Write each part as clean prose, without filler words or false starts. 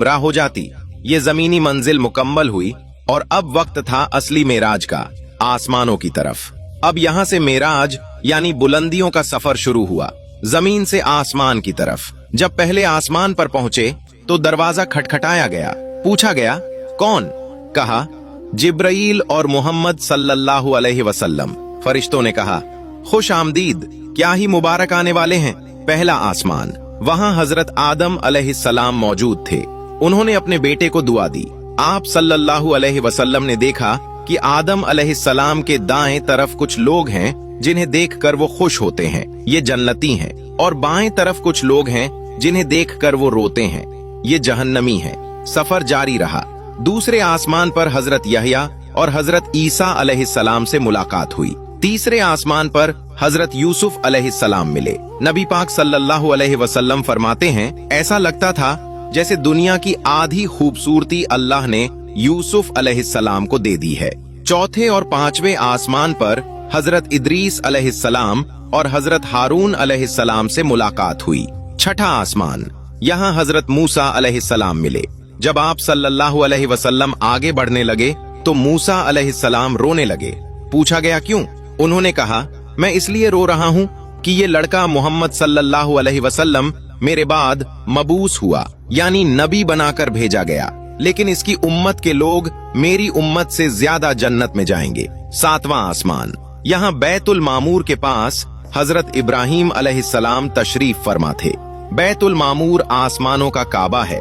पूरा हो जाती। ये जमीनी मंजिल मुकम्मल हुई और अब वक्त था असली मेराज का, आसमानों की तरफ। अब यहाँ से मेराज यानी बुलंदियों का सफर शुरू हुआ, जमीन से आसमान की तरफ। जब पहले आसमान पर पहुंचे तो दरवाजा खटखटाया गया। पूछा गया, कौन? कहा, जिब्राईल और मोहम्मद सल्लल्लाहु अलैहि वसल्लम। फरिश्तों ने कहा, खुश आमदीद, क्या ही मुबारक आने वाले हैं। पहला आसमान, वहां हजरत आदम अलैहिस्सलाम मौजूद थे। उन्होंने अपने बेटे को दुआ दी। आप सल्लल्लाहु अलैहि वसल्लम ने देखा कि आदम अलैहिस्सलाम के दाएं तरफ कुछ लोग हैं जिन्हें देखकर वो खुश होते हैं, ये जन्नती हैं, और बाएं तरफ कुछ लोग हैं जिन्हें देखकर वो रोते हैं, ये जहन्नमी हैं। सफर जारी रहा। दूसरे आसमान पर हजरत यहया और हजरत ईसा अलैहिस्सलाम से मुलाकात हुई। तीसरे आसमान पर हजरत यूसुफ अलैहिस्सलाम मिले। नबी पाक सल्लल्लाहु अलैहि वसल्लम फरमाते हैं, ऐसा लगता था जैसे दुनिया की आधी खूबसूरती अल्लाह ने यूसुफ अलैहिस्सलाम को दे दी है। चौथे और पांचवें आसमान पर हजरत इदरीस अलैहिस्सलाम और हजरत हारून अलैहिस्सलाम से मुलाकात हुई। छठा आसमान, यहाँ हजरत मूसा अलैहिस्सलाम मिले। जब आप सल्लल्लाहु अलैहि वसल्लम आगे बढ़ने लगे तो मूसा अलैहिस्सलाम रोने लगे। पूछा गया, क्यों? उन्होंने कहा, मैं इसलिए रो रहा हूँ कि ये लड़का मोहम्मद सल्लल्लाहु अलैहि वसल्लम मेरे बाद मबूस हुआ, यानी नबी बनाकर भेजा गया, लेकिन इसकी उम्मत के लोग मेरी उम्मत से ज्यादा जन्नत में जाएंगे। सातवां आसमान, यहाँ बैतुल मामूर के पास हजरत इब्राहीम अलैहिस्सलाम तशरीफ फरमा थे। बैतुल मामूर आसमानों का काबा है,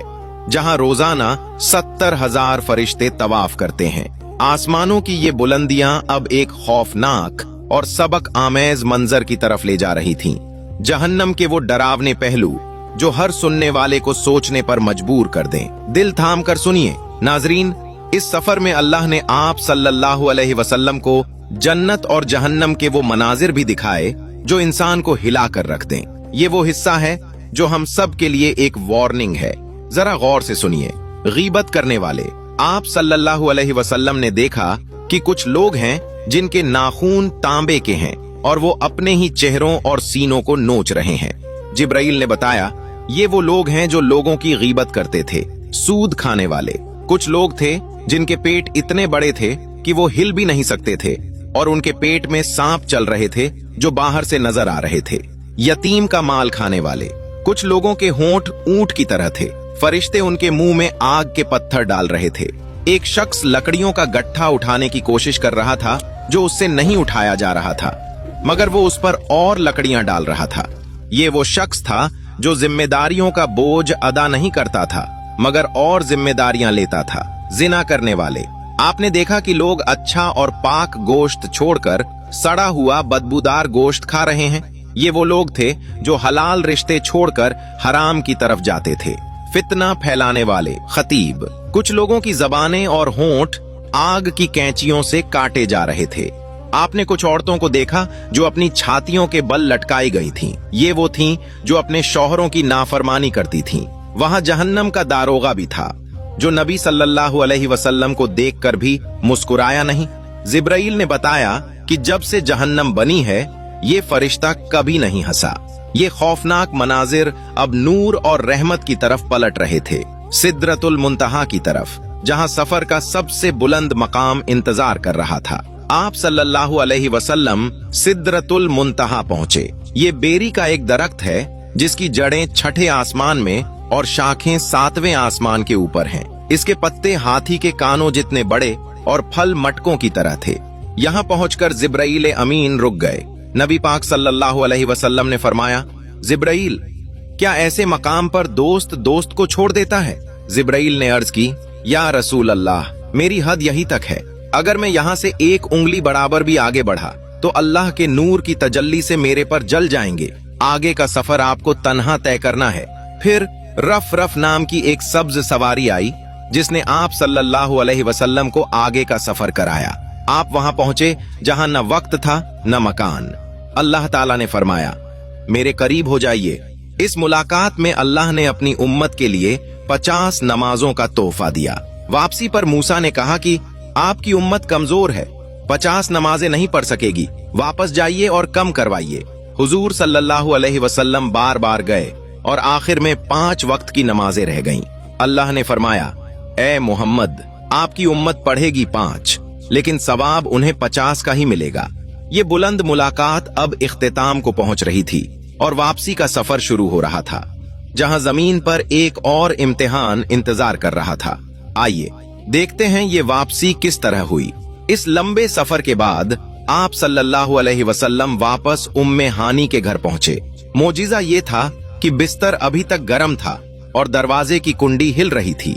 जहाँ रोजाना 70,000 फरिश्ते तवाफ करते हैं। आसमानों की ये बुलंदियां अब एक खौफनाक और सबक आमेज मंजर की तरफ ले जा रही थीं। जहन्नम के वो डरावने पहलू जो हर सुनने वाले को सोचने पर मजबूर कर दें। दिल थाम कर सुनिए नाजरीन, इस सफर में अल्लाह ने आप सल्लल्लाहु अलैहि वसल्लम को जन्नत और जहन्नम के वो मनाजिर भी दिखाए जो इंसान को हिला कर रख दें। ये वो हिस्सा है जो हम सब के लिए एक वार्निंग है। जरा गौर से सुनिए। गीबत करने वाले, आप सल्लल्लाहु अलैहि वसल्लम ने देखा कि कुछ लोग हैं जिनके नाखून तांबे के हैं और वो अपने ही चेहरों और सीनों को नोच रहे हैं। जिब्राईल ने बताया, ये वो लोग हैं जो लोगों की गीबत करते थे, सूद खाने वाले। कुछ लोग थे जिनके पेट इतने बड़े थे कि वो हिल भी नहीं सकते थे और उनके पेट में सांप चल रहे थे जो बाहर से नजर आ रहे थे। यतीम का माल खाने वाले, कुछ लोगों के होंठ ऊंट की तरह थे, फरिश्ते उनके मुंह में आग के पत्थर डाल रहे थे। एक शख्स लकड़ियों का गट्ठा उठाने की कोशिश कर रहा था जो उससे नहीं उठाया जा रहा था, मगर वो उस पर और लकड़ियां डाल रहा था। ये वो शख्स था जो जिम्मेदारियों का बोझ अदा नहीं करता था मगर और जिम्मेदारियां लेता था। जिना करने वाले, आपने देखा कि लोग अच्छा और पाक गोश्त छोड़कर सड़ा हुआ बदबूदार गोश्त खा रहे हैं। ये वो लोग थे जो हलाल रिश्ते छोड़कर हराम की तरफ जाते थे। फितना फैलाने वाले, खतीब, कुछ लोगों की जबानें और होंठ आग की कैंचियों से काटे जा रहे थे। आपने कुछ औरतों को देखा जो अपनी छातियों के बल लटकाई गई थीं। ये वो थीं जो अपने शौहरों की नाफरमानी करती थीं। वहां जहन्नम का दारोगा भी था जो नबी सल्लल्लाहु अलैहि वसल्लम को देखकर भी मुस्कुराया नहीं। जिब्राईल ने बताया कि जब से जहन्नम बनी है ये फरिश्ता कभी नहीं हंसा। ये खौफनाक मनाजिर अब नूर और रहमत की तरफ पलट रहे थे, सिदरतुल मुंतहा की तरफ, जहां सफर का सबसे बुलंद मकाम इंतजार कर रहा था। आप सल्लल्लाहु अलैहि वसल्लम सिदरतुल मुंतहा पहुंचे। ये बेरी का एक दरख्त है जिसकी जड़ें छठे आसमान में और शाखें सातवें आसमान के ऊपर हैं। इसके पत्ते हाथी के कानों जितने बड़े और फल मटकों की तरह थे। यहाँ पहुंचकर जिब्राईल अमीन रुक गए। नबी पाक सल्लल्लाहु अलैहि वसल्लम ने फरमाया, जिब्राईल, क्या ऐसे मकाम पर दोस्त दोस्त को छोड़ देता है? जिब्राईल ने अर्ज की, या रसूल अल्लाह, मेरी हद यही तक है। अगर मैं यहाँ से एक उंगली बराबर भी आगे बढ़ा तो अल्लाह के नूर की तजल्ली से मेरे पर जल जाएंगे। आगे का सफर आपको तन्हा तय करना है। फिर रफ रफ नाम की एक सब्ज सवारी आई जिसने आप सल्लल्लाहु अलैहि वसल्लम को आगे का सफर कराया। आप वहां पहुंचे जहां न वक्त था न मकान। अल्लाह ताला ने फरमाया, मेरे करीब हो जाइए। इस मुलाकात में अल्लाह ने अपनी उम्मत के लिए 50 नमाजों का तोहफा दिया। वापसी पर मूसा ने कहा कि आपकी उम्मत कमजोर है, 50 नमाजें नहीं पढ़ सकेगी, वापस जाइए और कम करवाइए। हुजूर सल्लल्लाहु अलैहि वसल्लम बार बार गए और आखिर में 5 वक्त की नमाजें रह गईं। अल्लाह ने फरमाया, ए मोहम्मद, आपकी उम्मत पढ़ेगी 5, लेकिन सवाब उन्हें 50 का ही मिलेगा। ये बुलंद मुलाकात अब इख्तिताम को पहुंच रही थी और वापसी का सफर शुरू हो रहा था, जहां जमीन पर एक और इम्तिहान इंतजार कर रहा था। आइए देखते हैं ये वापसी किस तरह हुई। इस लंबे सफर के बाद आप सल्लल्लाहु अलैहि वसल्लम वापस उम्मे हानी के घर पहुंचे। मोजिजा ये था कि बिस्तर अभी तक गर्म था और दरवाजे की कुंडी हिल रही थी,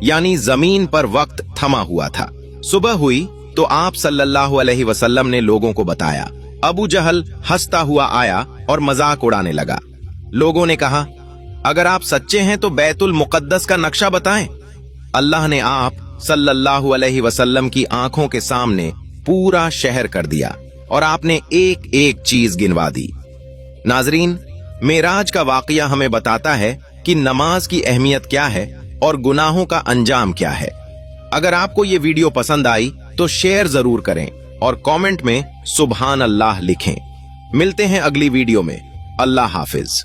यानी जमीन पर वक्त थमा हुआ था। सुबह हुई तो आप सल्लल्लाहु अलैहि वसल्लम ने लोगों को बताया। अबू जहल हंसता हुआ आया और मजाक उड़ाने लगा। लोगों ने कहा, अगर आप सच्चे हैं तो बैतुल मुकद्दस का नक्शा बताएं। अल्लाह ने आप सल्लल्लाहु अलैहि वसल्लम की आंखों के सामने पूरा शहर कर दिया और आपने एक एक चीज गिनवा दी। नाजरीन, मेराज का वाकया हमें बताता है कि नमाज की अहमियत क्या है और गुनाहों का अंजाम क्या है। अगर आपको ये वीडियो पसंद आई तो शेयर जरूर करें और कमेंट में सुभान अल्लाह लिखें। मिलते हैं अगली वीडियो में। अल्लाह हाफिज।